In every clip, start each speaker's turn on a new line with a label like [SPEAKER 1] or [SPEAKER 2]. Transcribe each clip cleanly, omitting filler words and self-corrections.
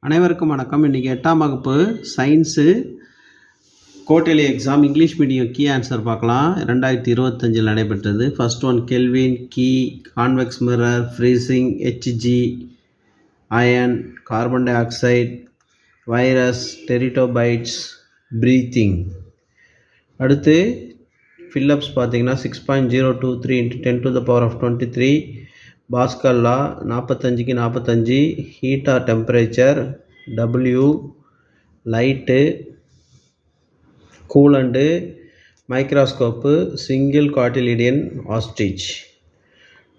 [SPEAKER 1] அனைவருக்கும் வணக்கம். இன்றைக்கி 8ஆம் வகுப்பு science quarterly exam English medium key answer பார்க்கலாம். 2025 நடைபெற்றது. First one Kelvin, key, convex mirror, freezing, H G, ion, carbon dioxide, virus, pteridophytes, breathing. அடுத்து ஃபில்லப்ஸ் பார்த்தீங்கன்னா 6.023 × 10⁻23 பாஸ்கல் லா, 45க்கு 45, heat or temperature, W, light, coolant, microscope, single cotyledon ostrich.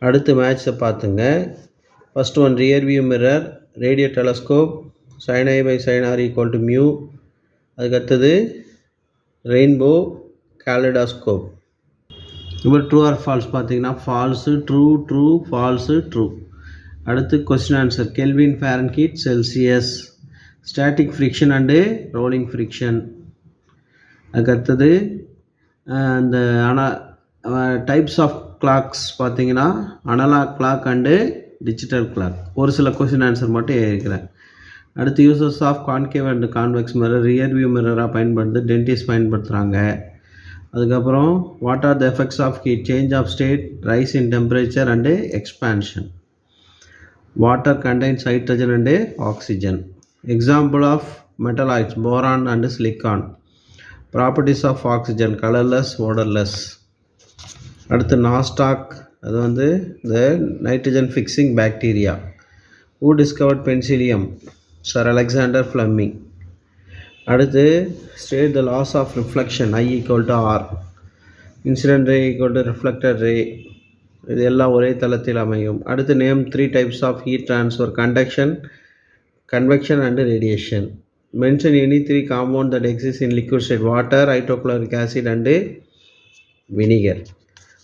[SPEAKER 1] அடுத்து மேட்ச்சை பார்த்துங்க. First one rear view mirror, radio telescope, sin I by sin R = μ. அதுக்கடுத்தது rainbow kaleidoscope. இப்போ true or false பார்த்தீங்கன்னா false, true, false, true. அடுத்து question answer. Kelvin, Fahrenheit, Celsius, static friction and rolling friction. அதுக்கடுத்தது இந்த types of clocks பார்த்தீங்கன்னா analog clock and digital clock. ஒரு சில question answer மட்டும் இருக்கிறேன். அடுத்து uses of concave and convex mirror, rear view மிரராக பயன்படுத்து டென்டிஸ்ட் பயன்படுத்துகிறாங்க. அதுக்கப்புறம் what are the effects of heat, change of state, rise in temperature and expansion. Water contains hydrogen and oxygen. Example of metalloids, boron and silicon. Properties of oxygen, colourless, odourless. அடுத்து Nostoc, அது வந்து இந்த nitrogen fixing bacteria. Who discovered penicillium? Sir Alexander Fleming. அடுத்து state the laws of reflection, I = R. Incident ray = reflected ray. இது எல்லாம் ஒரே தளத்தில் அமையும். அடுத்து name 3 types of heat transfer, conduction, convection and radiation. Mention any 3 compound that exist in liquid state, water, hydrochloric acid and vinegar.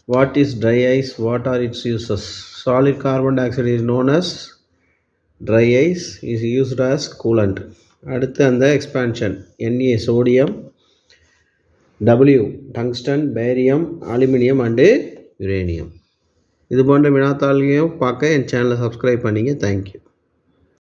[SPEAKER 1] What is dry ice? What are its uses? Solid carbon dioxide is known as dry ice, is used as coolant. அடுத்து அந்த expansion. Na sodium, W tungsten, barium, aluminium and uranium. இது போன்ற வினாத்தாள்களையும் பார்க்க என் சேனலை subscribe பண்ணிங்க. Thank you.